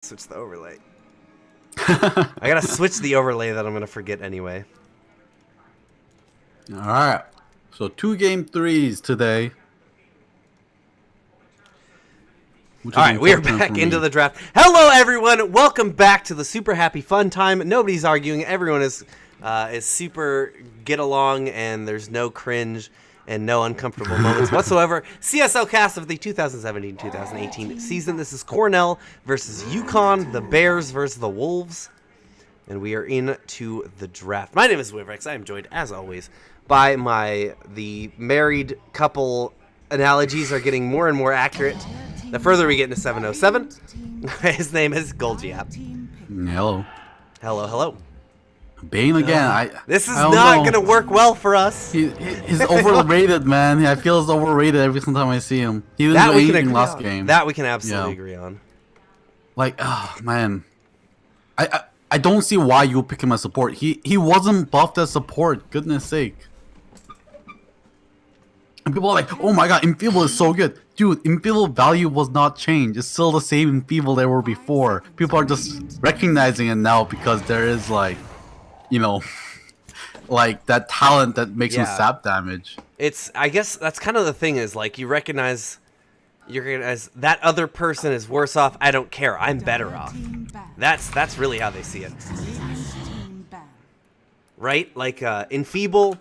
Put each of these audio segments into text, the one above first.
Switch the overlay. I gotta switch the overlay that I'm gonna forget anyway. All right. So 2 game threes today. All right, we are back into the draft. Hello, everyone. Welcome back to the super happy fun time. Nobody's arguing. Everyone is super get along, and there's no cringe and no uncomfortable moments whatsoever. CSL cast of the 2017-2018 season. This is Cornell versus UConn, the Bears versus the Wolves, and we are into the draft. My name is Wivrix. I am joined, as always, by the married couple. Analogies are getting more and more accurate the further we get into 707. His name is Golgiap. Hello. Hello, hello. Bane again. This is not going to work well for us. He's overrated, man. I feel he's overrated every single time I see him. He didn't do anything last game. That we can absolutely agree on. Like, oh, man. I don't see why you pick him as support. He wasn't buffed as support. Goodness sake. And people are like, oh my god, Enfeeble is so good. Dude, Enfeeble value was not changed. It's still the same Enfeeble there were before. People are just recognizing it now because there is like, you know, like that talent that makes him sap damage. I guess that's kind of the thing is like you recognize that other person is worse off. I don't care. I'm better off. That's really how they see it. Right? Like Enfeeble,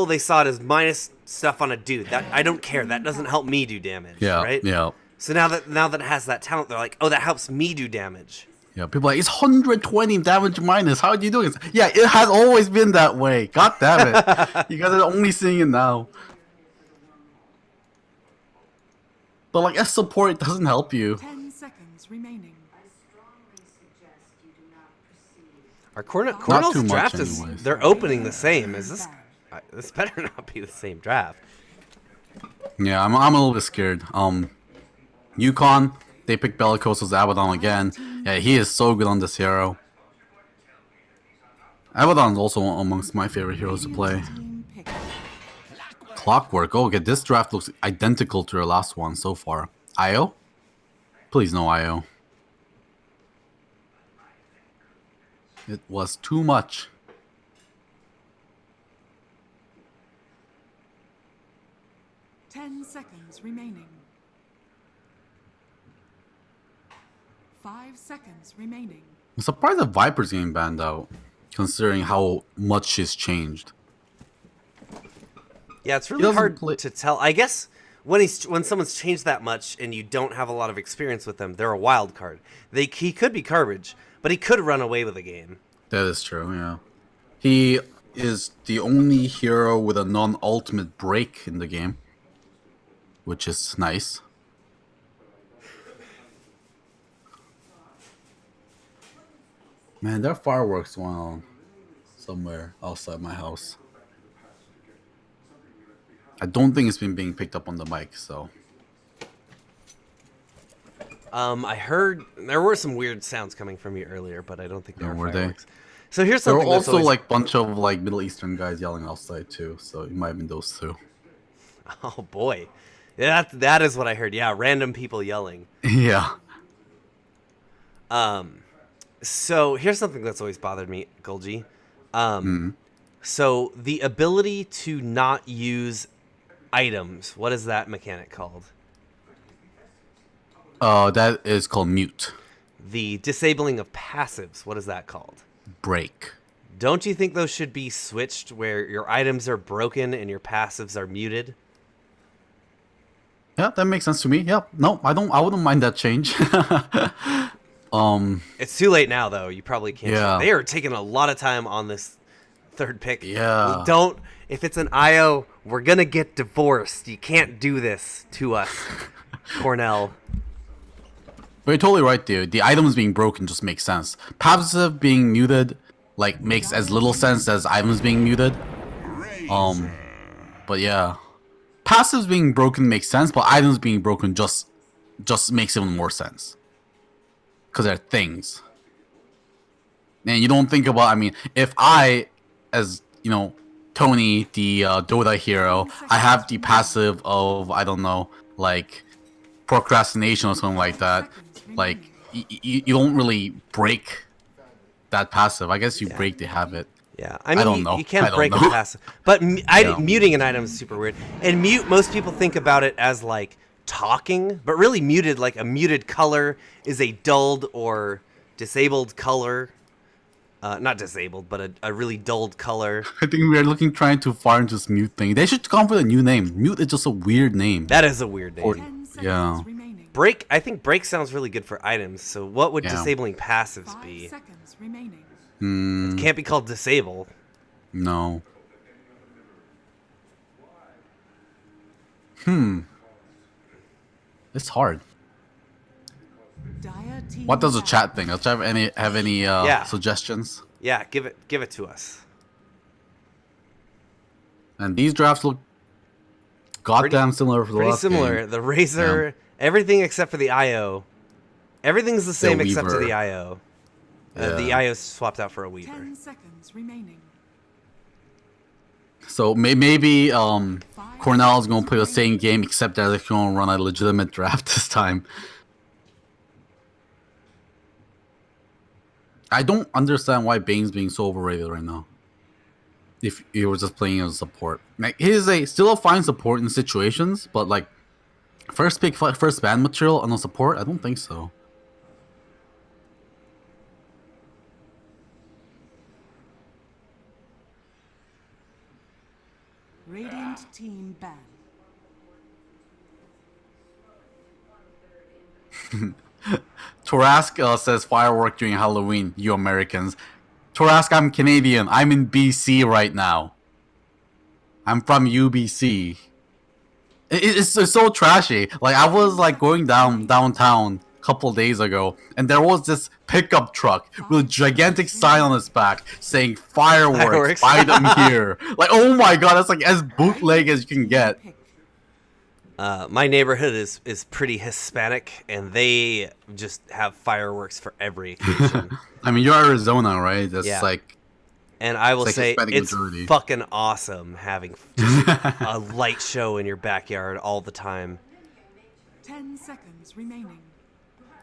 they saw it as minus stuff on a dude. That I don't care. That doesn't help me do damage. Yeah. Right? Yeah. So now that it has that talent, they're like, oh, that helps me do damage. Yeah. People are like, it's 120 damage minus. How do you do it? Yeah, it has always been that way. God damn it. You guys are only seeing it now. But like as support, it doesn't help you. 10 seconds remaining. Our Cornell's draft is they're opening the same. Is this? This better not be the same draft. Yeah, I'm a little bit scared. UConn, they picked Bellicoso's Abaddon again. Yeah, he is so good on this hero. Abaddon's also amongst my favorite heroes to play. Clockwork. Oh, okay, this draft looks identical to our last one so far. IO? Please no IO. It was too much. Seconds remaining. 5 seconds remaining. I'm surprised the Viper's getting banned out, considering how much she's changed. Yeah, it's really hard to tell. I guess when someone's changed that much and you don't have a lot of experience with them, they're a wild card. He could be garbage, but he could run away with a game. That is true, yeah. He is the only hero with a non-ultimate break in the game, which is nice. Man, there are fireworks going on somewhere outside my house. I don't think it's been being picked up on the mic, so. I heard there were some weird sounds coming from you earlier, but I don't think there were fireworks. They? So here's something. There were also like bunch of like Middle Eastern guys yelling outside too, so it might have been those two. Oh boy. Yeah, that is what I heard. Yeah, random people yelling. Yeah. So here's something that's always bothered me, Golgi. So the ability to not use items, what is that mechanic called? That is called mute. The disabling of passives, what is that called? Break. Don't you think those should be switched where your items are broken and your passives are muted? Yeah, that makes sense to me. Yeah, no, I wouldn't mind that change. It's too late now, though. You probably can't. Yeah. They are taking a lot of time on this third pick. Yeah. If it's an IO, we're gonna get divorced. You can't do this to us, Cornell. But you're totally right, dude. The items being broken just makes sense. Passive being muted, like, makes as little sense as items being muted. But yeah. Passives being broken makes sense, but items being broken just makes even more sense. Because they're things. And you don't think about, I mean, if I, as, you know, Tony, the Dota hero, I have the passive of, I don't know, like, procrastination or something like that. Like, you don't really break that passive. I guess you break the habit. Yeah, I mean, don't know. you can't I don't break a know. passive. But muting an item is super weird. And mute, most people think about it as like talking, but really muted, like a muted color is a dulled or disabled color. Not disabled, but a really dulled color. I think we are trying too far into this mute thing. They should come up with a new name. Mute is just a weird name. That is a weird name. 10 seconds Yeah. remaining. Break, I think break sounds really good for items. So what would Yeah. disabling passives 5 be? seconds remaining. It can't be called disable. No. It's hard. Dire team What does the back. chat think? Let's have any Yeah. suggestions? Yeah, give it to us. And these drafts look goddamn similar for the Pretty last similar. game. The Razor, everything except for the IO. Everything's the same except for Weaver. the IO. The Yeah. IO swapped out for a Weaver. 10 seconds remaining. So maybe Cornell is going to play the same game, except that they're going to run a legitimate draft this time. I don't understand why Bane's being so overrated right now. If you were just playing as a support, like he's still a fine support in situations, but like first pick, first ban material on a support, I don't think so. Radiant team ban. Torask says firework during Halloween, you Americans. Torask, I'm Canadian. I'm in BC right now. I'm from UBC. It's so trashy. Like I was like going downtown a couple days ago, and there was this pickup truck with a gigantic sign on its back saying fireworks, buy them here. Like, oh my god, that's like as bootleg as you can get. Pick. My neighborhood is pretty Hispanic, and they just have fireworks for every occasion. I mean, you're Arizona, right? That's Yeah. like, And I will It's like say, Hispanic it's majority. fucking awesome having just a light show in your backyard all the time. 10 seconds remaining.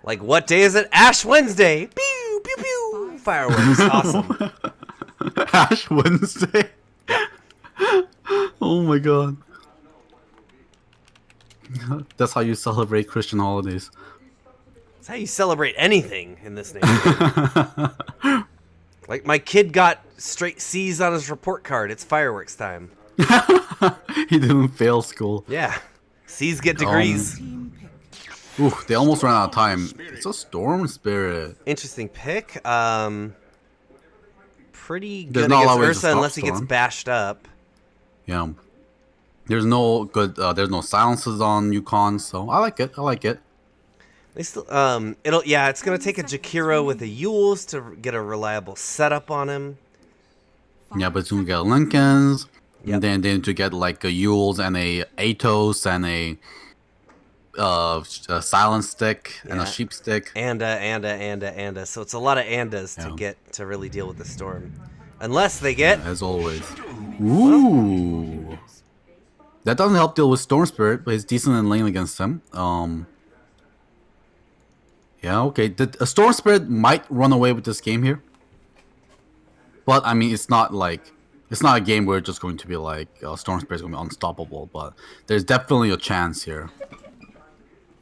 Like, what day is it? Ash Wednesday! Pew, pew, pew! Fireworks, awesome. Ash Wednesday. Oh my god. That's how you celebrate Christian holidays. That's how you celebrate anything in this neighborhood. Like, my kid got straight C's on his report card. It's fireworks time. He didn't fail school. Yeah. C's get degrees. Team pick. Ooh, they almost ran out of time. It's a Storm Spirit. Interesting pick. Pretty There's good not a lot against of ways to Ursa stop unless he gets Storm. bashed up. Yeah. There's no good. There's no silences on UConn, so I like it. I like it. They still, it's gonna take a Jakiro with a Yules to get a reliable setup on him. Yeah, but soon we get Lincolns, Yep. and then they need to get like a Yules and a Atos and a silent stick and Yeah. a sheep stick. Anda. So it's a lot of Andas to Yeah. get to really deal with the storm. Unless they get As always. Ooh. That doesn't help deal with Storm Spirit, but it's decent in lane against him. Yeah, okay. A Storm Spirit might run away with this game here. But, I mean, it's not a game where it's just going to be like Storm Spirit's going to be unstoppable, but there's definitely a chance here.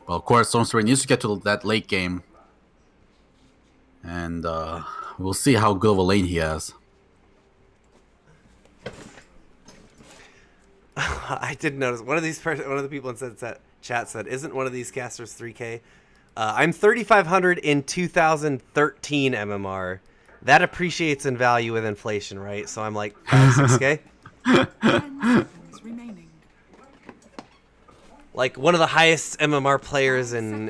Well, of course, Storm Spirit needs to get to that late game. And we'll see how good of a lane he has. I did notice one of the people in chat said, "Isn't one of these casters 3K?" I'm 3,500 in 2013 MMR. That appreciates in value with inflation, right? So I'm like 6K. 10 seconds remaining. Like one of the highest MMR players in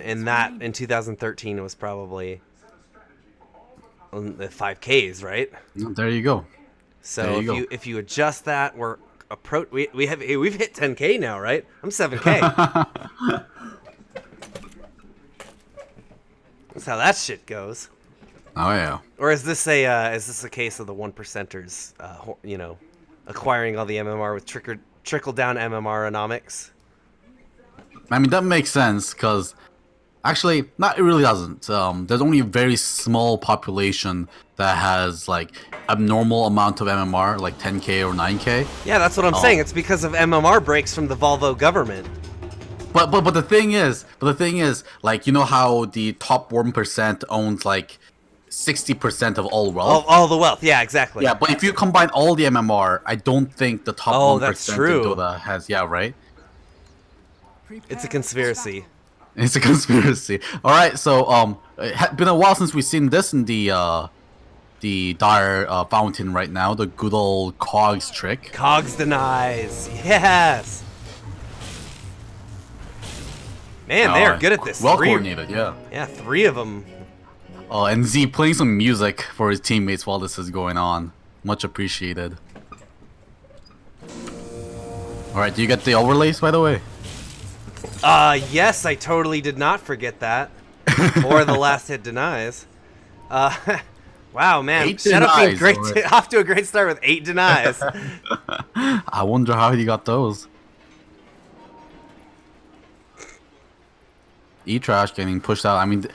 2013 was probably the 5Ks, right? There you go. So There you go. if you adjust that, we've hit 10K now, right? I'm 7K. That's how that shit goes. Oh yeah. Or is this a case of the 1%ers, acquiring all the MMR with trickle down MMR-onomics? I mean, that makes sense, because Actually, not it really doesn't. There's only a very small population that has like abnormal amount of MMR, like 10k or 9k. Yeah, that's what I'm saying. It's because of MMR breaks from the Volvo government. But the thing is, like you know how the top 1% owns like 60% of all wealth. All the wealth. Yeah, exactly. Yeah, but if you combine all the MMR, I don't think the top 1% that's true. of Dota has. Yeah, right. It's a conspiracy. It's a conspiracy. All right, so it had been a while since we've seen this in the dire fountain right now. The good old Cogs trick. Cogs denies. Yes. Man, they are good at this. Well coordinated, yeah. Yeah, 3 of them. Oh, and Z playing some music for his teammates while this is going on. Much appreciated. All right, do you get the overlays, by the way? Yes, I totally did not forget that. Or the last hit denies. Wow, man. Shadow Fiend great off to a great start with 8 denies. I wonder how he got those. E-Trash getting pushed out. I mean,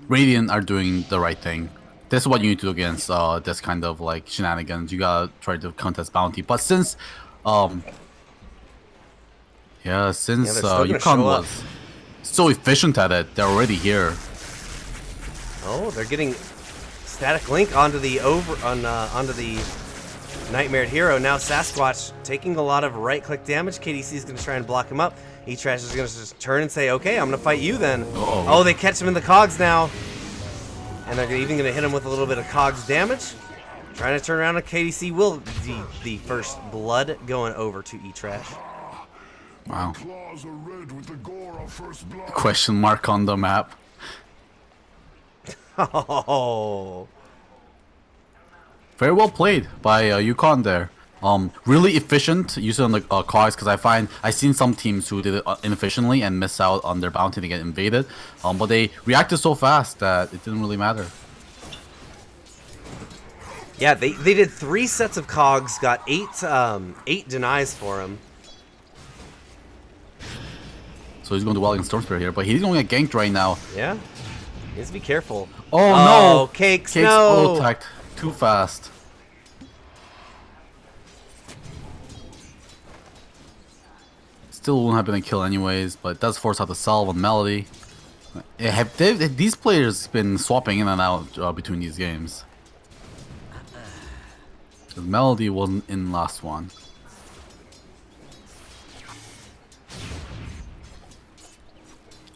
Radiant are doing the right thing. This is what you need to do against this kind of like shenanigans. You gotta try to contest bounty. But since UConn was so efficient at it, they're already here. Oh, they're getting static link onto the onto the Nightmare Hero. Now Sasquatch taking a lot of right-click damage. KDC is going to try and block him up. E-Trash is going to just turn and say, okay, I'm going to fight you then. Oh, they catch him in the Cogs now. And they're even going to hit him with a little bit of Cogs damage. Trying to turn around, and KDC will the first blood going over to E-Trash. Wow. Question mark on the map. Oh. Very well played by UConn there. Really efficient use on the Cogs, because I've seen some teams who did it inefficiently and miss out on their bounty to get invaded. But they reacted so fast that it didn't really matter. Yeah, they did 3 sets of Cogs, got 8 denies for him. So he's going to Welding Storm Spirit here, but he's going to get ganked right now. Yeah, he needs to be careful. Oh no! Cakes no! Auto-attacked too fast. Still won't have been a kill anyways, but it does force out the salve on Melody. Have these players been swapping in and out between these games? Because Melody wasn't in last one.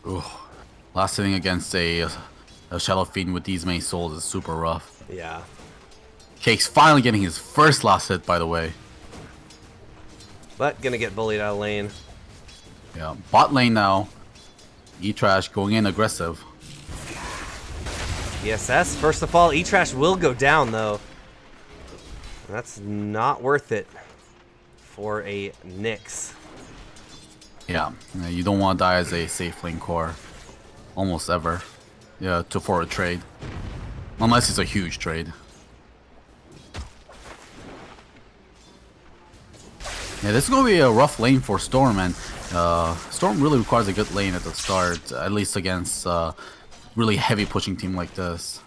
Ooh. Last hitting against a Shadow Fiend with these many souls is super rough. Yeah. Cake's finally getting his first last hit, by the way. But gonna get bullied out of lane. Yeah, bot lane now. E-Trash going in aggressive. ESS, first of all, E-Trash will go down, though. That's not worth it for a Nyx. Yeah, you don't want to die as a safe lane core. Almost ever. Yeah, for a trade. Unless it's a huge trade. Yeah, this is going to be a rough lane for Storm, and Storm really requires a good lane at the start, at least against really heavy pushing team like this.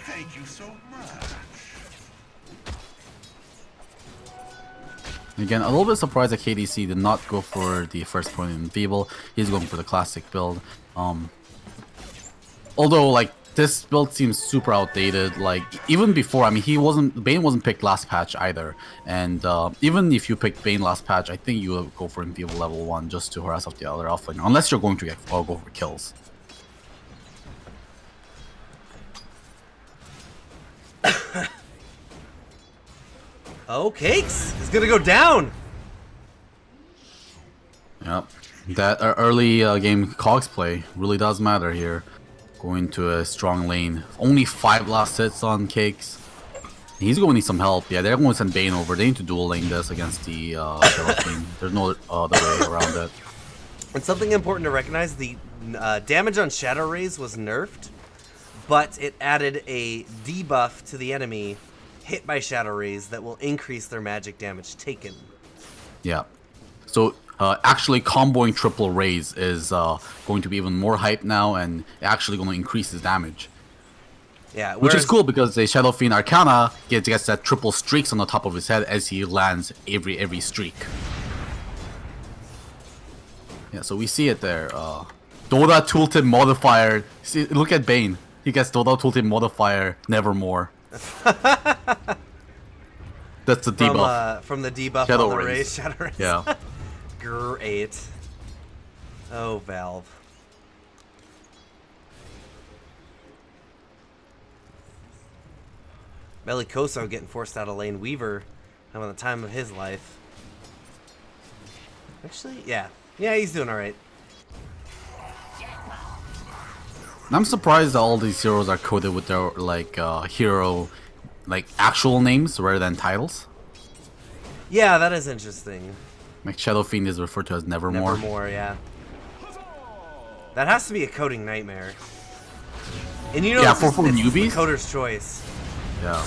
Thank you so much. Again, a little bit surprised that KDC did not go for the first point in Feeble. He's going for the classic build. Although, like, this build seems super outdated. Like, even before, I mean, Bane wasn't picked last patch either. And even if you picked Bane last patch, I think you would go for Enfeeble level 1 just to harass off the other offlane. Unless you're going to go for kills. Oh, Cakes is gonna go down. Yep, that early game Cogs play really does matter here. Going to a strong lane. Only 5 last hits on Cakes. He's going to need some help. Yeah, they're going to send Bane over. They need to dual lane this against the Shadow team. There's no other way around it. And something important to recognize: the damage on Shadow Rays was nerfed, but it added a debuff to the enemy hit by Shadow Rays that will increase their magic damage taken. Yeah. So actually comboing triple raise is going to be even more hype now, and actually going to increase his damage. Yeah, Which is cool because the Shadow Fiend Arcana gets that triple streaks on the top of his head as he lands every streak. Yeah, so we see it there. Dota Tooltip Modifier. See, look at Bane. He gets Dota Tooltip Modifier, Nevermore. That's the debuff. From the debuff Shadow on the Raise. raise. Shadow Raise. Yeah. Great. Oh, Valve. Bellicoso getting forced out of lane. Weaver having the time of his life. Actually, yeah. Yeah, he's doing alright. I'm surprised that all these heroes are coded with their hero actual names rather than titles. Yeah, that is interesting. Like Shadow Fiend is referred to as Nevermore. Nevermore, yeah. That has to be a coding nightmare. And you know, Yeah, it's for newbies? the coder's choice. Yeah.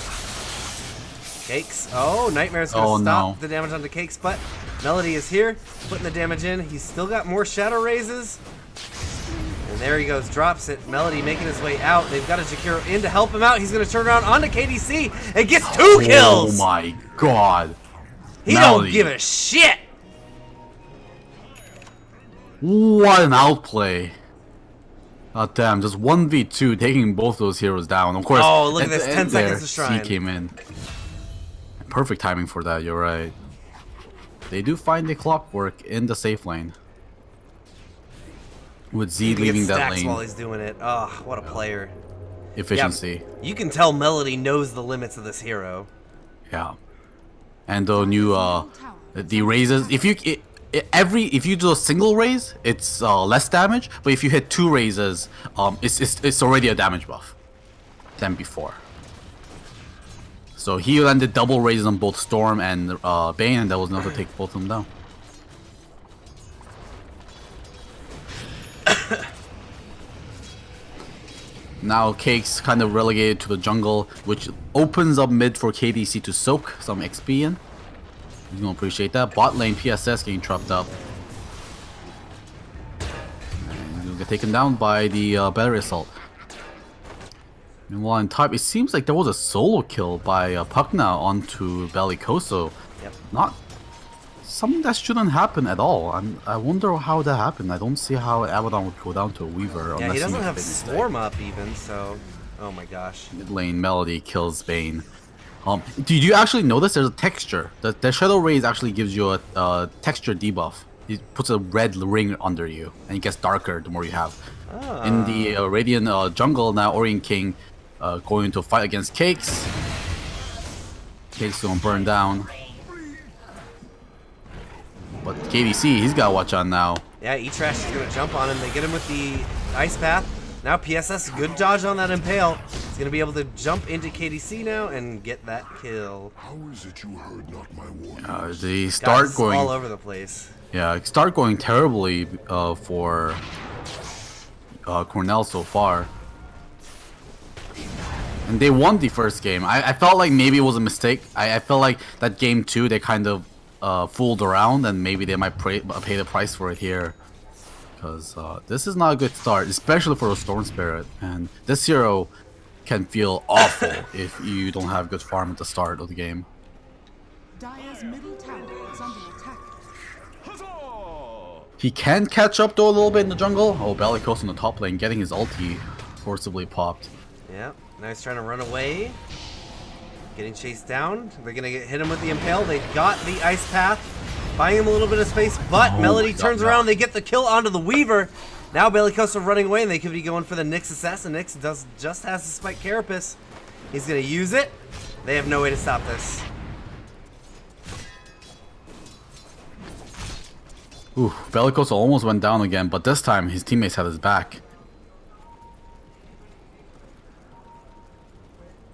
Cakes. Oh, Nightmare's gonna stop no. the damage onto Cakes, but Melody is here, putting the damage in. He's still got more Shadow Raises. And there he goes, drops it. Melody making his way out. They've got a Jakiro in to help him out. He's gonna turn around onto KDC and gets 2 kills! Oh my god. He Melody. don't give a shit! What an outplay. God damn, just 1v2 taking both those heroes down. Of course, Oh, look at this, the 10 end seconds there, to Shrine. C came in. Perfect timing for that, you're right. They do find the clockwork in the safe lane. With Z He leaving gets that stacks lane. while he's doing it. Oh, what a player. Efficiency. Yeah, you can tell Melody knows the limits of this hero. Yeah. And the new the raises, if you if you do a single raise, it's less damage, but if you hit 2 raises, it's already a damage buff than before. So he landed double raises on both Storm and Bane, and that was enough to take both of them down. Now Cake's kind of relegated to the jungle, which opens up mid for KDC to soak some XP in. He's gonna appreciate that. Bot lane PSS getting trapped up. And he'll get taken down by the battery assault. Meanwhile in top, it seems like there was a solo kill by Pugna onto Bellicoso. Yep. Not something that shouldn't happen at all. I wonder how that happened. I don't see how Abaddon would go down to a Weaver. Yeah, unless he doesn't makes a have big mistake. Swarm up even, so... Oh my gosh. Mid lane Melody kills Bane. Did you actually notice there's a texture? The Shadow Raise actually gives you a texture debuff. It puts a red ring under you, and it gets darker the more you have. Ah. In the Radiant jungle now, Orient King going into a fight against Cakes. Cakes gonna burn down. But KDC, he's gotta watch out now. Yeah, E-Trash is going to jump on him. They get him with the Ice Path. Now PSS, good dodge on that Impale. He's going to be able to jump into KDC now and get that kill. How is it you heard not my warning? They start Guys, going all over the place. Yeah, start going terribly for Cornell so far. And they won the first game. I felt like maybe it was a mistake. I felt like that game 2 they kind of fooled around, and maybe they might pay the price for it here. Because this is not a good start, especially for a Storm Spirit. And this hero can feel awful if you don't have good farm at the start of the game. Dire's middle tower is under attack. He can catch up though a little bit in the jungle. Oh, Bellicoso in the top lane getting his ulti forcibly popped. Yeah, now he's trying to run away. Getting chased down. They're going to hit him with the Impale. They got the Ice Path, buying him a little bit of space, but Melody turns around. They get the kill onto the Weaver. Now Bellicoso running away, and they could be going for the Nyx Assassin. Nyx just has to spike Carapace. He's going to use it. They have no way to stop this. Ooh, Bellicoso almost went down again, but this time his teammates had his back.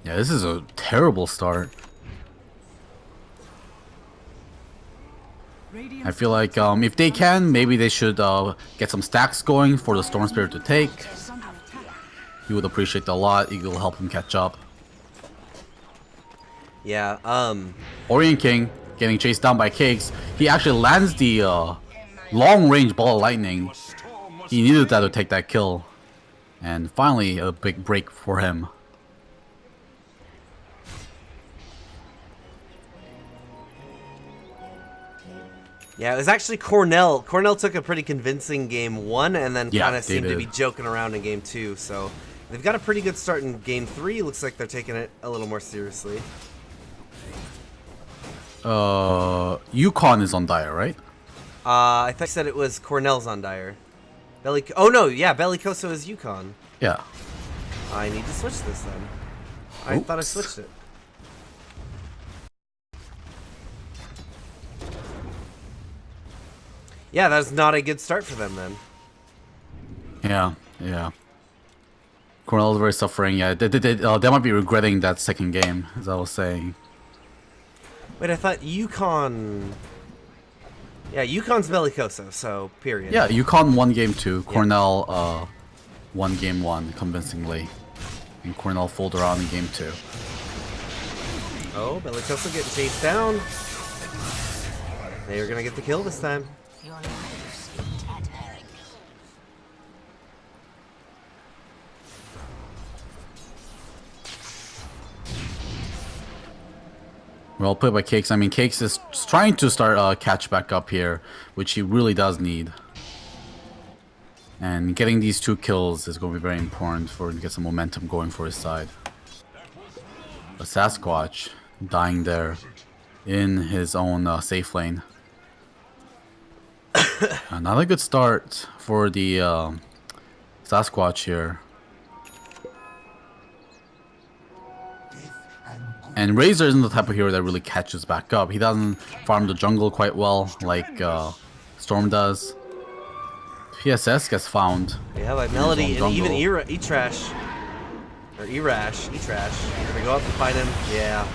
Yeah, this is a terrible start. I feel like if they can, maybe they should get some stacks going for the Storm Spirit to take. He would appreciate that a lot. It will help him catch up. Yeah, Orient King getting chased down by Cakes. He actually lands the long-range ball of lightning. He needed that to take that kill. And finally, a big break for him. Yeah, it was actually Cornell. Cornell took a pretty convincing game 1 and then kind of seemed to be joking around in game 2. So they've got a pretty good start in game 3. Looks like they're taking it a little more seriously. UConn is on Dire, right? I thought you said it was Cornell's on Dire. Oh no, yeah, Bellicoso is UConn. Yeah. I need to switch this then. I thought I switched it. Yeah, that's not a good start for them then. Yeah. Cornell is very suffering. Yeah, they might be regretting that second game, as I was saying. Wait, I thought UConn... Yeah, UConn's Bellicoso, so period. Yeah, UConn won game 2. Cornell won game 1 convincingly. And Cornell folded around in game 2. Oh, Bellicoso getting chased down. They are going to get the kill this time. Well played by Cakes. I mean, Cakes is trying to start catch back up here, which he really does need. And getting these 2 kills is going to be very important for him to get some momentum going for his side. A Sasquatch dying there in his own safe lane. Another good start for the Sasquatch here. And Razor isn't the type of hero that really catches back up. He doesn't farm the jungle quite well like Storm does. PSS gets found. Yeah, like Melody and even E-Trash. Or E-Rash. You're gonna go up and fight him. Yeah.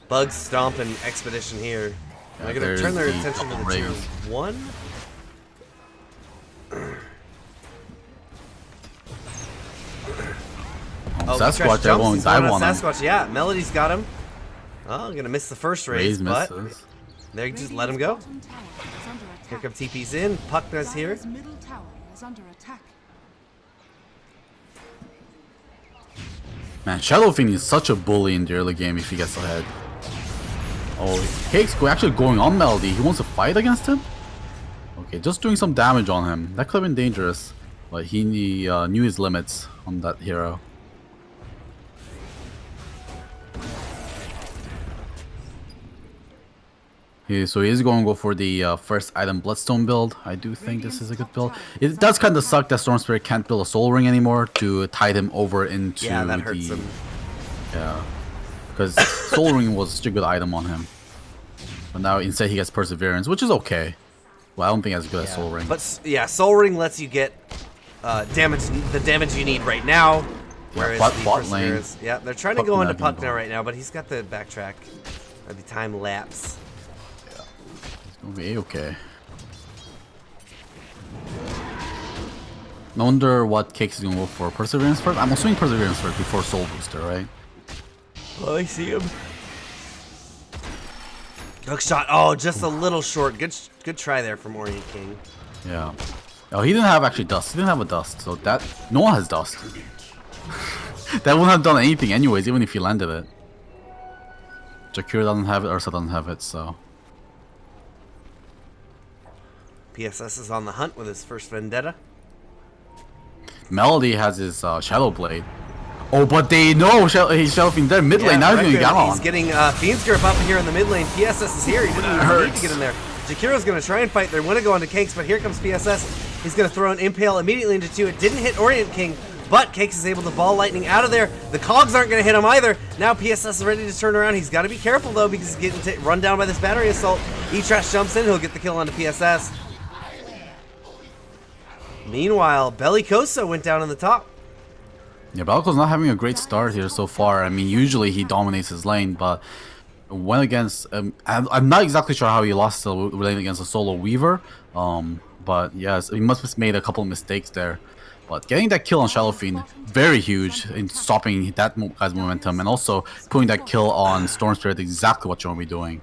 Bug Stomp and Expedition here. Yeah, They're gonna turn their attention to the tier 1. Sasquatch, that won't die on him. Sasquatch, yeah. Melody's got him. Oh, gonna miss the first raise, but they just let him go. Here come TP's in. Puckna's here. Middle tower is under attack. Man, Shadowfiend is such a bully in the early game if he gets ahead. Oh, Cake's actually going on Melody. He wants to fight against him? Okay, just doing some damage on him. That could have been dangerous. But he knew his limits on that hero. So he is going to go for the first item Bloodstone build. I do think this is a good build. It does kind of suck that Storm Spirit can't build a Soul Ring anymore to tide him over into that hurts him. Yeah, because Soul Ring was such a good item on him. But now instead he gets Perseverance, which is okay. Well, I don't think as good as Soul Ring. But yeah, Soul Ring lets you get the damage you need right now. Whereas the Perseverance, yeah, they're trying to go into Puckna right now, but he's got the backtrack or the time lapse. It'll be okay. I wonder what Cakes is gonna go for. Perseverance first? I'm assuming Perseverance first before Soul Booster, right? Oh, I see him. Hook shot. Oh, just a little short. Good try there from Orient King. Yeah. Oh, he didn't have actually dust. He didn't have a dust, so that no one has dust. That wouldn't have done anything anyways, even if he landed it. Jakira doesn't have it, Ursa doesn't have it, so. PSS is on the hunt with his first Vendetta. Melody has his Shadow Blade. Oh, but they know he's Shadowfiend there mid lane. Now he's going to get on. He's getting Fiend's Grip up here in the mid lane. PSS is here. He didn't even need to get in there. Jakira's going to try and fight. They want to go onto Cakes, but here comes PSS. He's going to throw an Impale immediately into 2. It didn't hit Orient King, but Cakes is able to ball lightning out of there. The cogs aren't going to hit him either. Now PSS is ready to turn around. He's got to be careful, though, because he's getting run down by this battery assault. E-Trash jumps in. He'll get the kill onto PSS. Meanwhile, Bellicoso went down in the top. Yeah, Bellicoso's not having a great start here so far. I mean, usually he dominates his lane, but went against... I'm not exactly sure how he lost the lane against a solo Weaver. But yes, he must have made a couple of mistakes there. But getting that kill on Shadowfiend, very huge in stopping that guy's momentum, and also putting that kill on Storm Spirit, exactly what you want to be doing.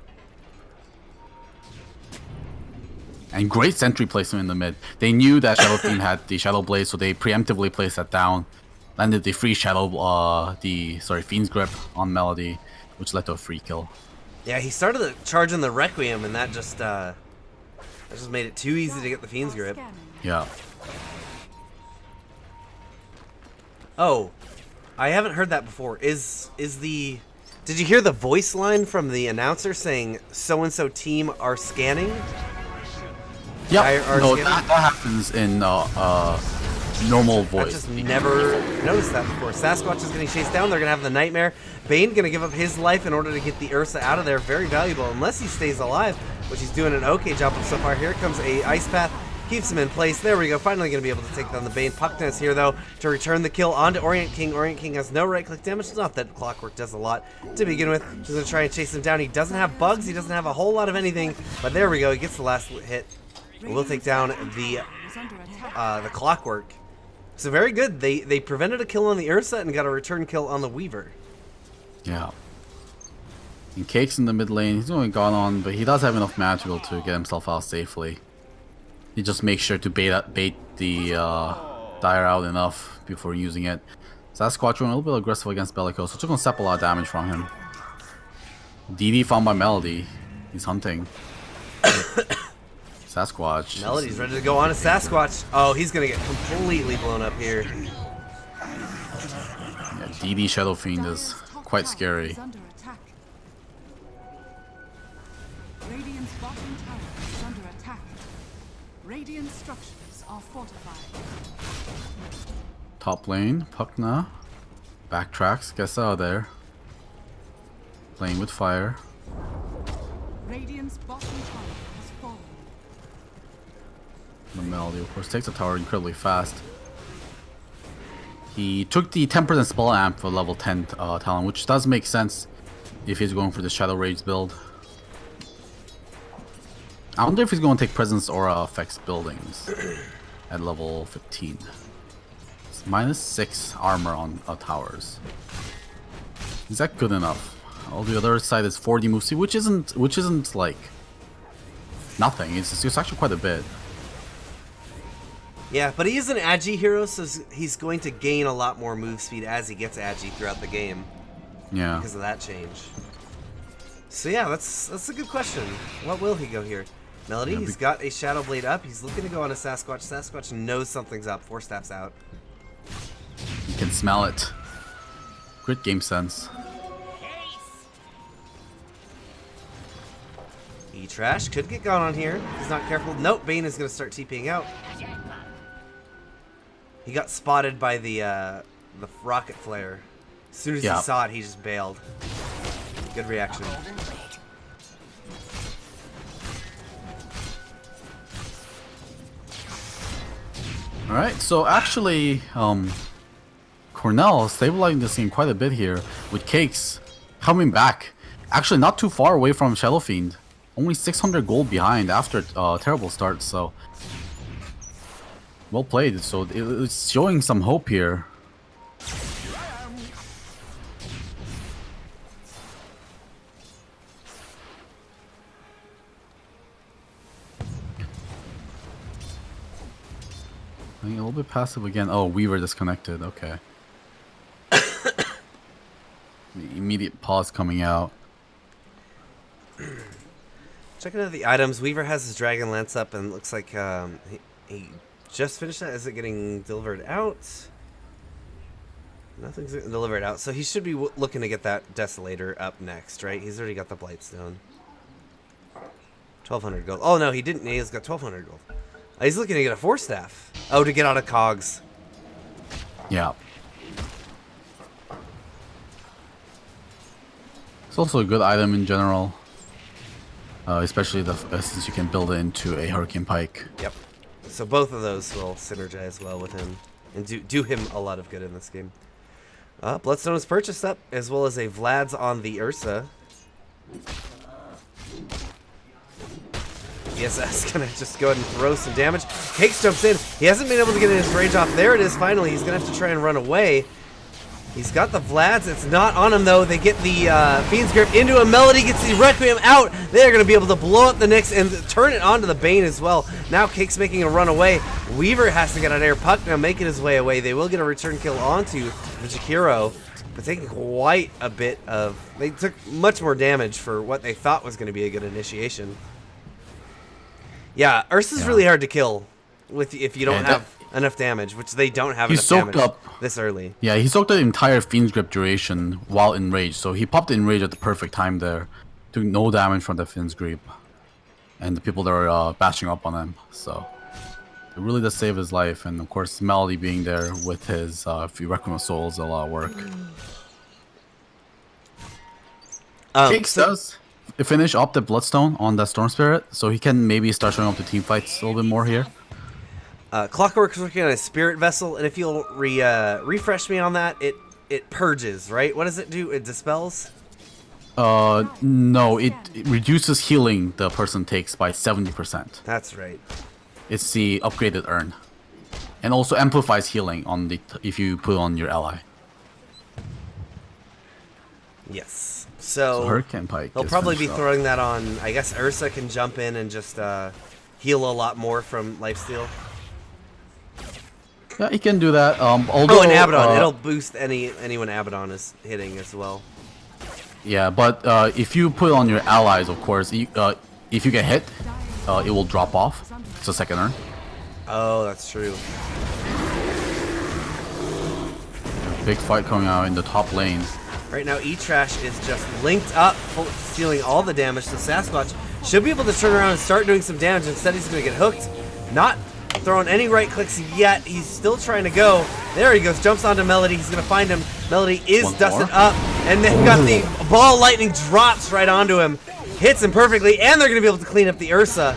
And great sentry placement in the mid. They knew that Shadow Fiend had the Shadow Blade, so they preemptively placed that down. Landed the free Fiend's Grip on Melody, which led to a free kill. Yeah, he started charging the Requiem, and that just made it too easy to get the Fiend's Grip. Yeah. Oh, I haven't heard that before. Did you hear the voice line from the announcer saying so-and-so team are scanning? Yeah, no, that happens in normal voice. I just never noticed that before. Sasquatch is getting chased down. They're going to have the Nightmare. Bane going to give up his life in order to get the Ursa out of there. Very valuable, unless he stays alive, which he's doing an okay job of so far. Here comes a Ice Path. Keeps him in place. There we go. Finally going to be able to take down the Bane. Puckness here, though, to return the kill onto Orient King. Orient King has no right-click damage. It's not that Clockwork does a lot to begin with. He's going to try and chase him down. He doesn't have bugs. He doesn't have a whole lot of anything. But there we go. He gets the last hit. We'll take down the Clockwork. So very good. They prevented a kill on the Ursa and got a return kill on the Weaver. Yeah. And Cake's in the mid lane. He's only gone on, but he does have enough mana to be able to get himself out safely. He just makes sure to bait the Dire out enough before using it. Sasquatch a little bit aggressive against Bellico, so it's going to step a lot of damage from him. DD found by Melody. He's hunting. Sasquatch. Melody's ready to go on to Sasquatch. Oh, he's going to get completely blown up here. Yeah, DD Shadow Fiend is quite scary. Radiant's bottom tower is under attack. Radiant structures are fortified. Top lane, Puckna. Backtracks, gets out of there. Playing with fire. Radiant's bottom tower has fallen. The Melody, of course, takes the tower incredibly fast. He took the 10% spell amp for level 10 talent, which does make sense if he's going for the Shadow Rage build. I wonder if he's going to take Presence Aura affects buildings at level 15. It's -6 armor on towers. Is that good enough? On the other side is 40 move speed, which isn't like nothing. It's actually quite a bit. Yeah, but he is an Agi hero, so he's going to gain a lot more move speed as he gets Agi throughout the game. Yeah. Because of that change. So yeah, that's a good question. What will he go here? Melody, he's got a Shadow Blade up. He's looking to go on a Sasquatch. Sasquatch knows something's up. 4 steps out. You can smell it. Great game sense. E-Trash could get gone on here. He's not careful. Nope, Bane is going to start TPing out. He got spotted by the rocket flare. As soon as he saw it, he just bailed. Good reaction. Alright, so actually, Cornell stabilizing this game quite a bit here, with Cakes coming back. Actually not too far away from Shadow Fiend. Only 600 gold behind after a terrible start, so... Well played, so it's showing some hope here. A little bit passive again. Oh, Weaver disconnected. Okay. The immediate pause coming out. Checking out the items. Weaver has his Dragon Lance up and looks like he just finished that. Is it getting delivered out? Nothing's delivered out. So he should be looking to get that Desolator up next, right? He's already got the Blightstone. 1,200 gold. Oh, no, he didn't. He's got 1,200 gold. He's looking to get a 4-staff. Oh, to get out of Cogs. Yeah. It's also a good item in general. Especially since you can build it into a Hurricane Pike. Yep. So both of those will synergize well with him and do him a lot of good in this game. Bloodstone is purchased up, as well as a Vlad's on the Ursa. ESS gonna just go ahead and throw some damage. Cakes jumps in. He hasn't been able to get his rage off. There it is, finally. He's gonna have to try and run away. He's got the Vlads. It's not on him, though. They get the Fiend's Grip into a Melody, gets the Requiem out. They're going to be able to blow up the Nyx and turn it onto the Bane as well. Now Cake's making a run away. Weaver has to get an air puck now, making his way away. They will get a return kill onto the Jakiro, but taking quite a bit of... They took much more damage for what they thought was going to be a good initiation. Yeah, Ursa's really hard to kill if you don't have enough damage, which they don't have enough damage this early. Yeah, he soaked the entire Fiend's Grip duration while enraged, so he popped enraged at the perfect time there. Took no damage from the Fiend's Grip and the people that were bashing up on him, so it really does save his life. And of course, Melody being there with his Requiem of Souls, a lot of work. Cakes does finish up the Bloodstone on that Storm Spirit, so he can maybe start showing up the team fights a little bit more here. Clockwork's working on a Spirit Vessel, and if you'll refresh me on that, it purges, right? What does it do? It dispels? No, it reduces healing the person takes by 70%. That's right. It's the upgraded urn, and also amplifies healing on the if you put on your ally. Yes. So Hurricane Pike. They'll probably be throwing that on. I guess Ursa can jump in and just heal a lot more from lifesteal. Yeah, he can do that. Although, and Abaddon, it'll boost anyone Abaddon is hitting as well. Yeah, but if you put on your allies, of course, if you get hit, it will drop off. It's a second urn. Oh, that's true. Big fight coming out in the top lane. Right now, E-Trash is just linked up, stealing all the damage. So Sasquatch should be able to turn around and start doing some damage. Instead, he's going to get hooked. Not throwing any right clicks yet. He's still trying to go. There he goes. Jumps onto Melody. He's going to find him. Melody is dusted up. And they've got the ball lightning drops right onto him. Hits him perfectly. And they're going to be able to clean up the Ursa.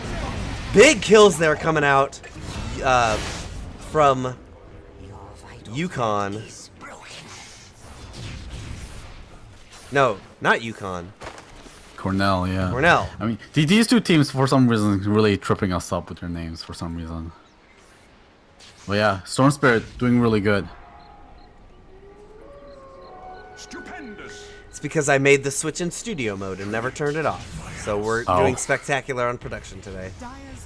Big kills there coming out from UConn. No, not UConn. Cornell, yeah. Cornell. I mean, these two teams, for some reason, really tripping us up with their names for some reason. But yeah, Storm Spirit doing really good. Stupendous. It's because I made the switch in studio mode and never turned it off. So we're doing spectacular on production today.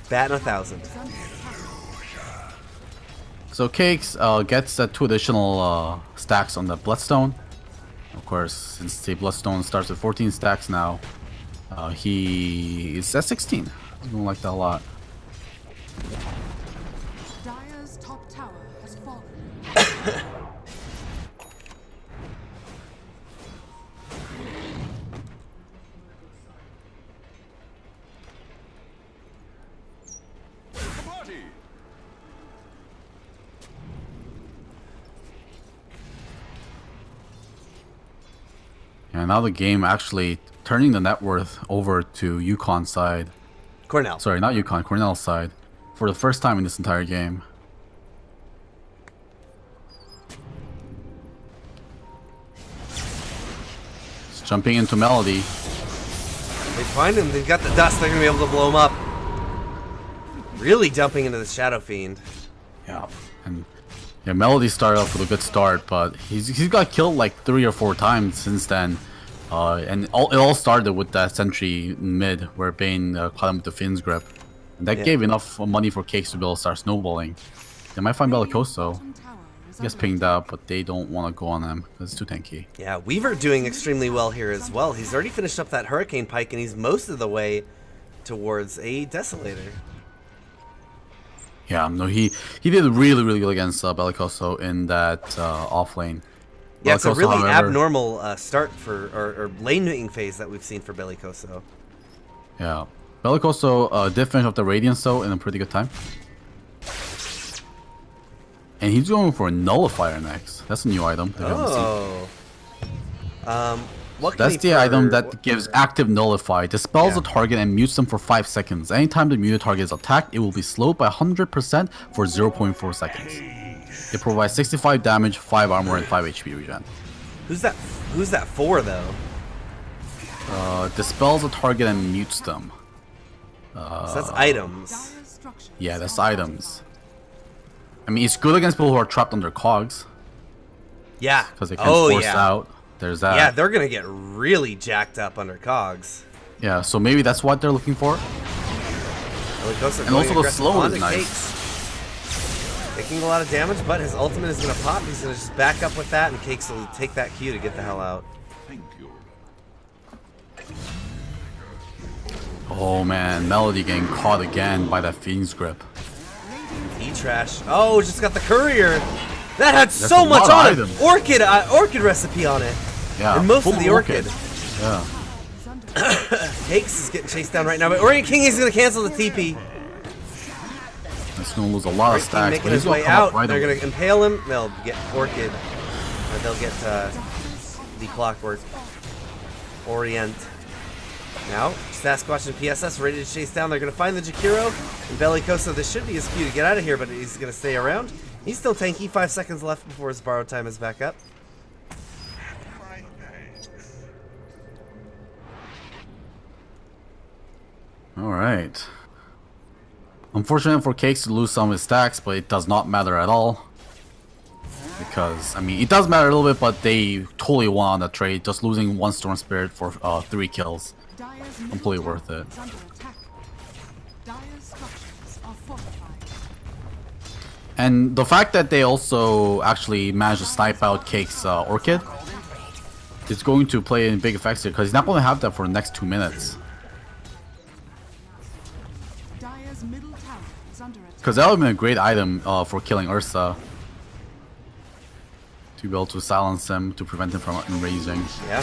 Batting 1,000. So Cakes gets 2 additional stacks on the Bloodstone. Of course, since the Bloodstone starts with 14 stacks now, he is at 16. I don't like that a lot. Dire's top tower has fallen. And now the game actually turning the net worth over to UConn side. Cornell. Sorry, not UConn, Cornell side. For the first time in this entire game. Just jumping into Melody. They find him. They've got the dust. They're going to be able to blow him up. Really dumping into the Shadow Fiend. Yeah. And yeah, Melody started off with a good start, but he's got killed like 3 or 4 times since then. And it all started with that sentry mid where Bane caught him with the Fiend's Grip. And that gave enough money for Cakes to be able to start snowballing. They might find Bellicoso. He gets pinged out, but they don't want to go on him because it's too tanky. Yeah, Weaver doing extremely well here as well. He's already finished up that Hurricane Pike, and he's most of the way towards a Desolator. Yeah, no, he did really, really good against Bellicoso in that off lane. Yeah, it's a really however, abnormal start for or lane making phase that we've seen for Bellicoso. Yeah, Bellicoso did finish up the Radiance though in a pretty good time. And he's going for a Nullifier next. That's a new item. Oh. What can That's he the item that gives active Nullify. Dispels the target and mutes them for 5 seconds. Anytime the muted target is attacked, it will be slowed by 100% for 0.4 seconds. It provides 65 damage, 5 armor, and 5 HP regen. Who's that for, though? Dispels a target and mutes them. So that's items. Yeah, that's items. I mean, it's good against people who are trapped under cogs. Yeah. Because they can force yeah. out. There's that. Yeah, they're gonna get really jacked up under cogs. Yeah, so maybe that's what they're looking for. And also the slow is nice. Cakes. Taking a lot of damage, but his ultimate is gonna pop. He's gonna just back up with that, and Cakes will take that Q to get the hell out. Thank you. Oh man, Melody getting caught again by that Fiend's grip. E-Trash. Oh, just got the courier. That had That's so a much lot on of it. items. Orchid recipe on it. Yeah, And most full of the orchid. Yeah. Cakes is getting chased down right now, but Orient King is going to cancel the TP. He's going to lose a lot of Orient King stacks, making but he's his going way to come out. up right They're away. going to impale him. They'll get Orchid. Or they'll get the Clockwork. Orient. Now, Sasquatch and PSS ready to chase down. They're going to find the Jakiro and Bellicoso. This should be his cue to get out of here, but he's going to stay around. He's still tanky. 5 seconds left before his borrowed time is back up. Alright. Unfortunate for Cakes to lose some of his stacks, but it does not matter at all. Because, I mean, it does matter a little bit, but they totally won on the trade. Just losing one Storm Spirit for 3 kills. Completely worth it. And the fact that they also actually managed to snipe out Cake's Orchid is going to play in big effects here, because he's not going to have that for the next 2 minutes. Because that would have been a great item for killing Ursa. To be able to silence him, to prevent him from enraging. Yeah.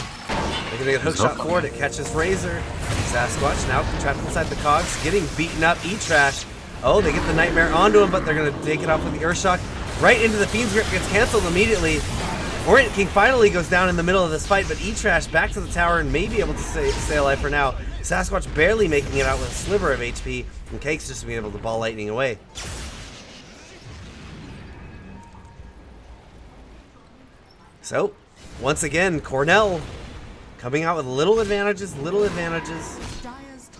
They're gonna get hook shot forward. It catches Razor. Sasquatch now trapped inside the cogs, getting beaten up. E-Trash. Oh, they get the Nightmare onto him, but they're gonna take it off with the Urshock. Right into the Fiend's Grip, gets canceled immediately. Orient King finally goes down in the middle of this fight, but E-Trash back to the tower and may be able to stay alive for now. Sasquatch barely making it out with a sliver of HP, and Cakes just being able to ball lightning away. So, once again, Cornell coming out with little advantages,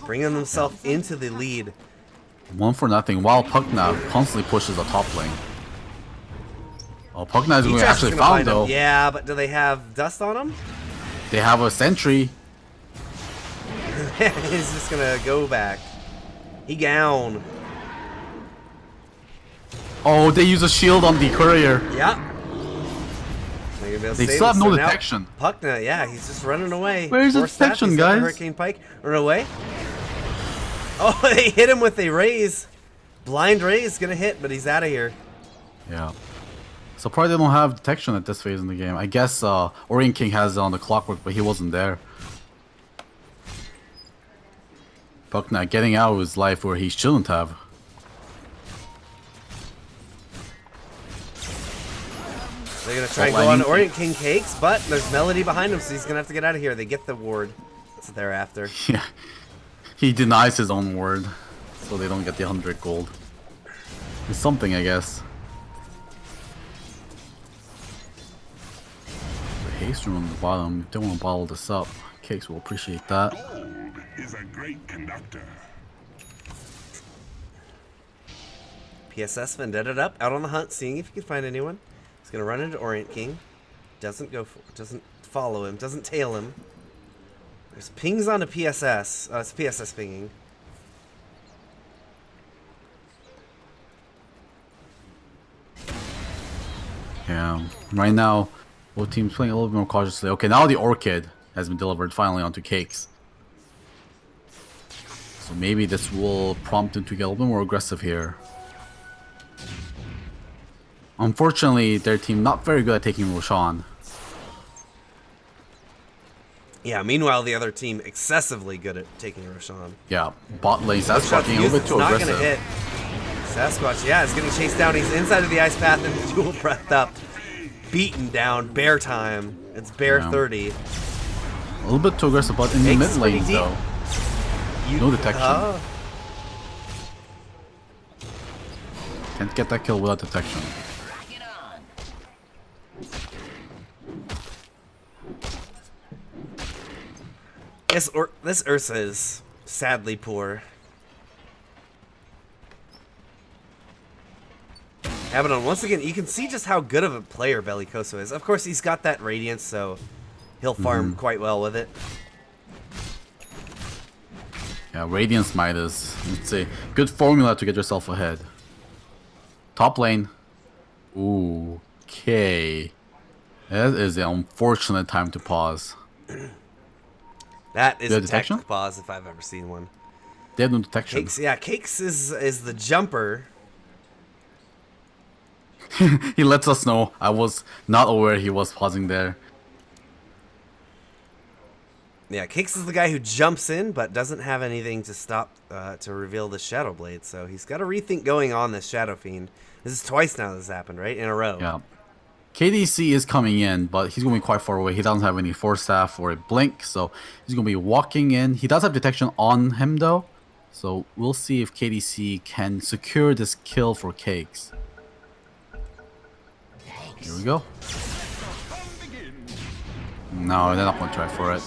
bringing themselves into the lead. 1-0, while Pugna constantly pushes the top lane. Oh, Pugna is going to actually found though. Yeah, but do they have dust on them? They have a sentry. He's just going to go back. He down. Oh, they use a shield on the courier. Yeah. They still have no detection. Pugna, yeah, he's just running away. Where's the detection, guys? Hurricane Pike, run away. Oh, they hit him with a raise. Blind raise, gonna hit, but he's out of here. Yeah. So probably they don't have detection at this phase in the game. I guess Orient King has it on the Clockwork, but he wasn't there. Pugna getting out of his life where he shouldn't have. They're going to try and go on Orient King Cakes, but there's Melody behind him, so he's going to have to get out of here. They get the ward. That's what they're after. Yeah. He denies his own word, so they don't get the 100 gold. It's something, I guess. The haste room on the bottom. Don't want to bottle this up. Cakes will appreciate that. Gold is a great conductor. PSS Vendetta up, out on the hunt, seeing if he can find anyone. He's gonna run into Orient King. Doesn't follow him. Doesn't tail him. There's pings on a PSS. It's PSS pinging. Yeah. Right now, both teams playing a little bit more cautiously. Okay, now the Orchid has been delivered finally onto Cakes. So maybe this will prompt him to get a little bit more aggressive here. Unfortunately, their team not very good at taking Roshan. Yeah, meanwhile, the other team excessively good at taking Roshan. Yeah, bot lane Sasquatch getting a little bit too not aggressive. Gonna hit. Sasquatch, yeah, is getting chased down. He's inside of the ice path and dual breath up. Beaten down. Bear time. It's bear 30. A little bit too aggressive, but in the mid lane though. No detection. Can't get that kill without detection. This Ursa is sadly poor. Abaddon, once again, you can see just how good of a player Bellicoso is. Of course, he's got that Radiance, so he'll farm quite well with it. Yeah, Radiance Midas. It's a good formula to get yourself ahead. Top lane. Ooh, okay. That is an unfortunate time to pause. That is a detection? tactic pause if I've ever seen one. They have no detection. Cakes, yeah, Cakes is the jumper. He lets us know. I was not aware he was pausing there. Yeah, Cakes is the guy who jumps in, but doesn't have anything to stop to reveal the Shadow Blade. So he's got a rethink going on this Shadow Fiend. This is twice now this happened, right? In a row. Yeah. KDC is coming in, but he's going to be quite far away. He doesn't have any Force Staff or a Blink, so he's going to be walking in. He does have detection on him, though. So we'll see if KDC can secure this kill for Cakes. Here we go. No, they're not going to try for it.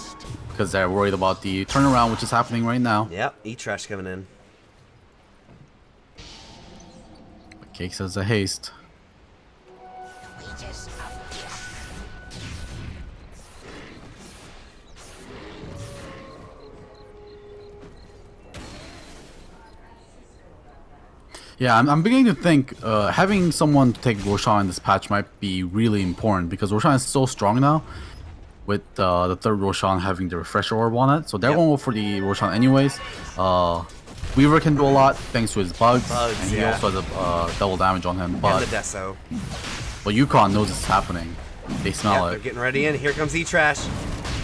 Because they're worried about the turnaround, which is happening right now. Yep, E-Trash coming in. But Cakes has a haste. Yeah, I'm beginning to think having someone to take Roshan in this patch might be really important because Roshan is so strong now with the third Roshan having the refresher orb on it. So they're going to go for the Roshan anyways. Weaver can do a lot thanks to his bugs and he also has a double damage on him. But, and the Deso. But UConn knows it's happening. They smell They're it. getting ready in. Here comes E-Trash.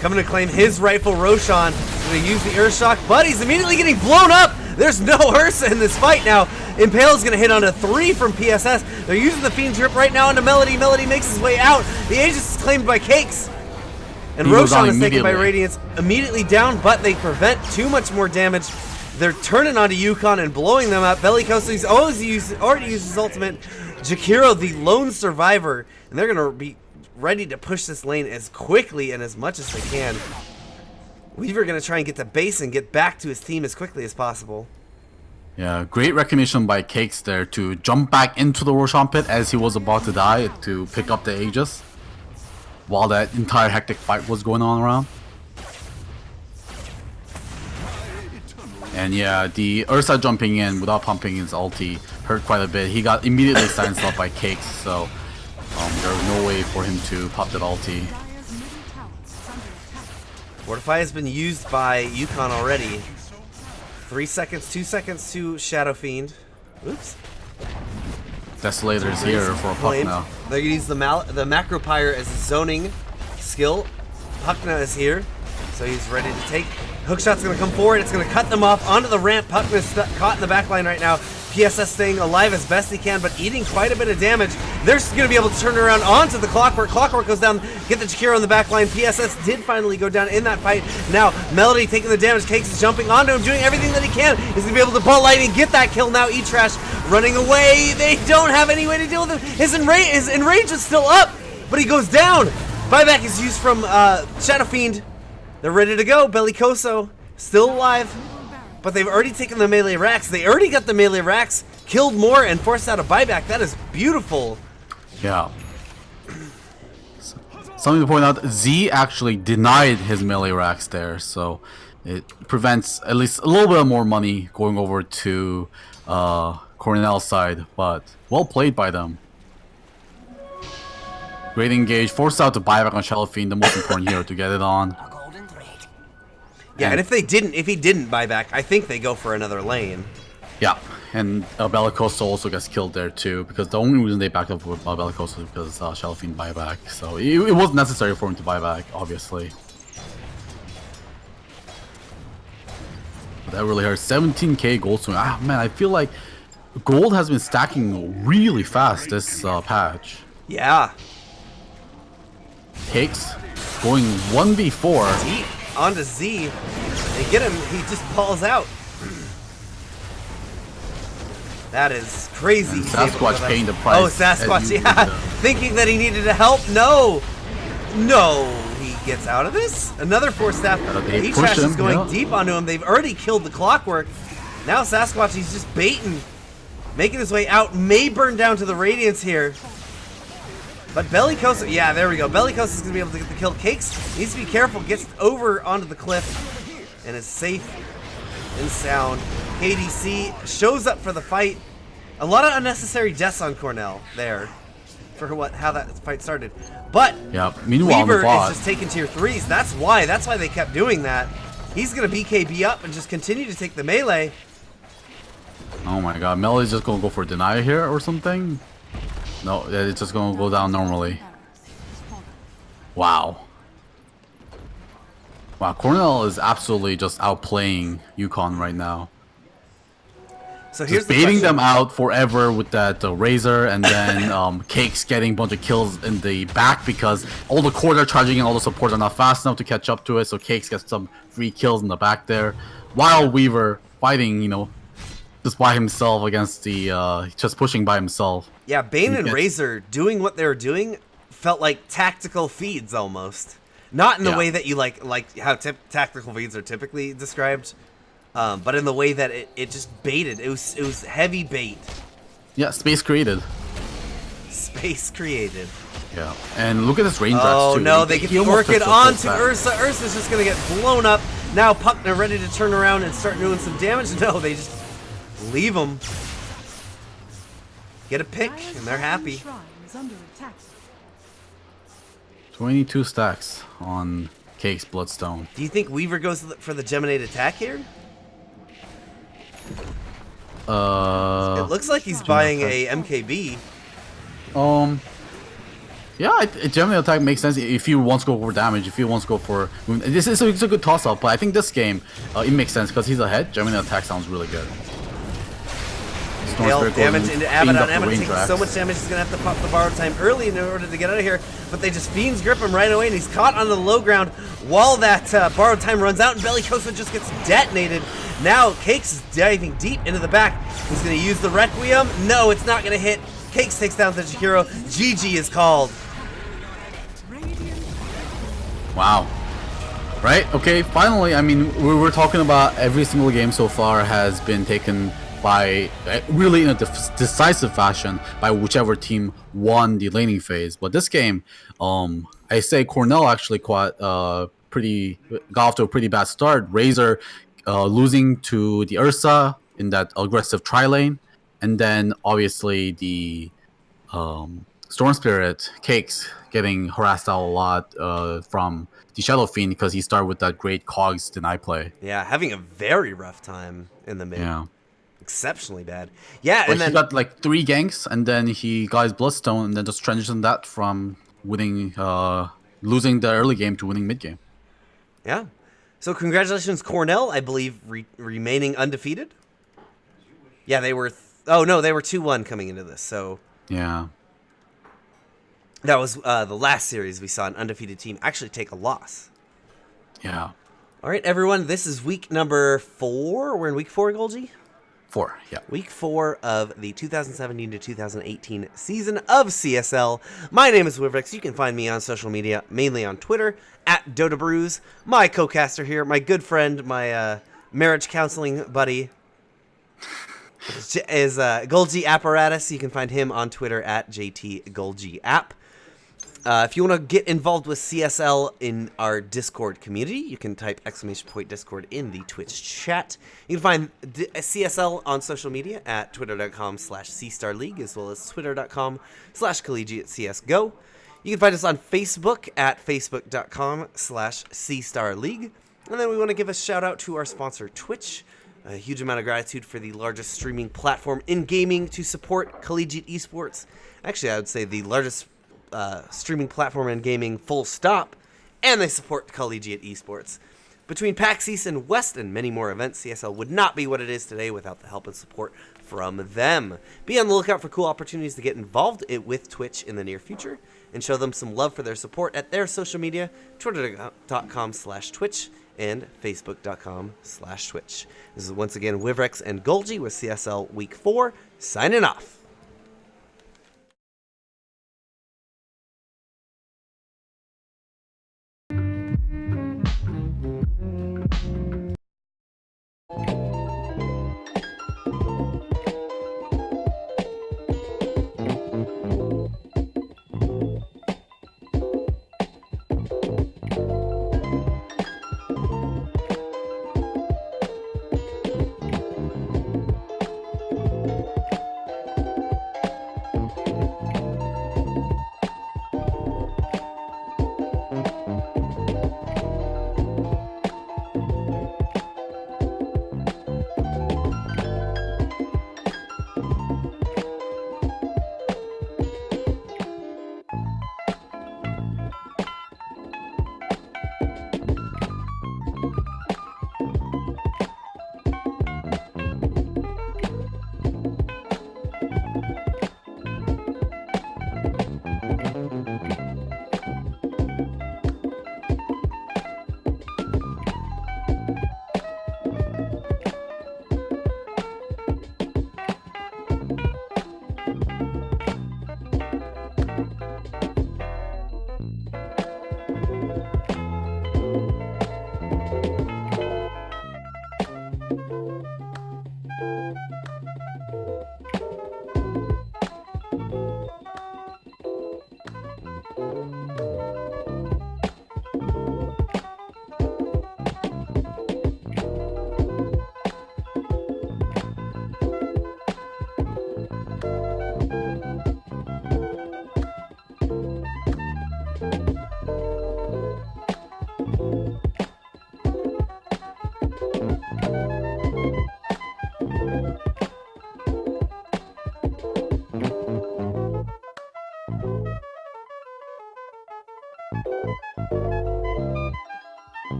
Coming to claim his rightful Roshan. Going to use the Earth Shock, but he's immediately getting blown up. There's no Ursa in this fight now. Impale's going to hit on a 3 from PSS. They're using the Fiend Drip right now into Melody. Melody makes his way out. The Aegis is claimed by Cakes. And Roshan is taken by Radiance immediately down, but they prevent too much more damage. They're turning onto UConn and blowing them up. Bellicoso already used his ultimate. Jakiro, the lone survivor, and they're going to be ready to push this lane as quickly and as much as they can. Weaver going to try and get to base and get back to his team as quickly as possible. Yeah, great recognition by Cakes there to jump back into the Roshan pit as he was about to die to pick up the Aegis while that entire hectic fight was going on around. And yeah, the Ursa jumping in without pumping his ulti hurt quite a bit. He got immediately silenced up by Cakes, so there was no way for him to pop that ulti. Fortify has been used by UConn already. 3 seconds, 2 seconds to Shadow Fiend. Oops. Desolator is here for a puck now. They're going to use the Macro Pyre as a zoning skill. Puckna is here, so he's ready to take. Hookshot's going to come forward. It's going to cut them off onto the ramp. Puckna's caught in the backline right now. PSS staying alive as best he can, but eating quite a bit of damage. They're going to be able to turn around onto the Clockwork. Clockwork goes down, get the Jakiro on the back line. PSS did finally go down in that fight. Now, Melody taking the damage. Cakes is jumping onto him, doing everything that he can. He's going to be able to ball lightning, get that kill now. E-Trash running away. They don't have any way to deal with him. His enrage is still up, but he goes down. Buyback is used from Shadow Fiend. They're ready to go. Bellicoso still alive. But they've already taken the melee racks. They already got the melee racks, killed more, and forced out a buyback. That is beautiful. Yeah. Something to point out, Z actually denied his melee racks there, so it prevents at least a little bit more money going over to Cornell's side, but well played by them. Great engage, forced out the buyback on Shadow Fiend, the most important hero to get it on. Yeah, and if he didn't buy back, I think they go for another lane. Yeah, and Bellicoso also gets killed there too, because the only reason they backed up with Bellicoso is because Shadow Fiend buyback. So it wasn't necessary for him to buy back, obviously. But that really hurts. 17k gold swing. Ah, man, I feel like gold has been stacking really fast this patch. Yeah. Cakes going 1v4. Deep onto Z. They get him. He just falls out. That is crazy. And Sasquatch paying the price. Oh, Sasquatch, yeah. Thinking that he needed to help. No. No. He gets out of this. Another Force Staff. E-Trash is going deep onto him. They've already killed the Clockwork. Now Sasquatch, he's just baiting. making his way out, may burn down to the Radiance here. But Bellicosa, yeah, there we go. Bellicosa is going to be able to get the kill. Cakes needs to be careful, gets over onto the cliff, and is safe and sound. KDC shows up for the fight. A lot of unnecessary deaths on Cornell there for how that fight started. But yeah, meanwhile, Weaver the bot is just taking tier 3s. That's why they kept doing that. He's going to BKB up and just continue to take the melee. Oh my god, Mel is just gonna go for deny here or something? No, it's just gonna go down normally. Wow. Wow, Cornell is absolutely just outplaying UConn right now. So here's just baiting them out forever with that Razor, and then Cakes getting a bunch of kills in the back because all the core are charging and all the supports are not fast enough to catch up to it, so Cakes gets some free kills in the back there. While Weaver fighting, you know, just by himself against the, just pushing by himself. Yeah, Bane and Razor doing what they were doing felt like tactical feeds almost. Not in the way that you like how tactical feeds are typically described, but in the way that it just baited. It was heavy bait. Yeah, space created. Space created. Yeah, and look at this range. Oh too. no, they can work it onto Ursa. Ursa's just gonna get blown up. Now Puckner ready to turn around and start doing some damage. No, they just leave them. Get a pick, and they're happy. 22 stacks on Cake's Bloodstone. Do you think Weaver goes for the Geminate attack here? It looks like he's buying a MKB. Yeah, Geminate attack makes sense if he wants to go for damage. If he wants to go for this is a good toss-up, but I think this game it makes sense because he's ahead. Geminate attack sounds really good. Hail damage into Abbott on Abbott taking so much damage he's gonna have to pop the borrowed time early in order to get out of here. But they just Fiends grip him right away, and he's caught on the low ground while that borrowed time runs out, and Bellicosa just gets detonated. Now Cakes is diving deep into the back. He's gonna use the Requiem. No, it's not gonna hit. Cakes takes down the Chihiro. GG is called. Wow. Right? Okay, finally, I mean, we were talking about every single game so far has been taken by really in a decisive fashion by whichever team won the laning phase. But this game, I say Cornell actually got off to a pretty bad start. Razor losing to the Ursa in that aggressive tri-lane, and then obviously the Storm Spirit Cakes getting harassed out a lot from the Shadow Fiend because he started with that great Cogs deny play. Yeah, having a very rough time in the mid. Yeah. Exceptionally bad. Yeah, but and then he got like 3 ganks, and then he got his Bloodstone, and then just transitioned that from winning, losing the early game to winning mid game. Yeah. So congratulations, Cornell. I believe remaining undefeated. Yeah, they were. Oh no, they were 2-1 coming into this. So yeah, that was the last series we saw an undefeated team actually take a loss. Yeah. All right, everyone. This is week number 4. We're in week 4, Golgi. 4, yeah. Week 4 of the 2017 to 2018 season of CSL. My name is Wivrix. You can find me on social media, mainly on Twitter, at DotaBrews. My co-caster here, my good friend, my marriage counseling buddy, is Golgi Apparatus. You can find him on Twitter at JTGolgiApp. If you want to get involved with CSL in our Discord community, you can type !Discord in the Twitch chat. You can find CSL on social media at twitter.com/CStarLeague as well as twitter.com/collegiatecsgo. You can find us on Facebook at facebook.com/CStarLeague. And then we want to give a shout out to our sponsor, Twitch. A huge amount of gratitude for the largest streaming platform in gaming to support collegiate esports. Actually, I would say the largest streaming platform in gaming, full stop, and they support collegiate esports. Between PAX East and West and many more events, CSL would not be what it is today without the help and support from them. Be on the lookout for cool opportunities to get involved with Twitch in the near future and show them some love for their support at their social media, twitter.com/Twitch and facebook.com/Twitch. This is once again Wivrex and Golgi with CSL Week 4, signing off.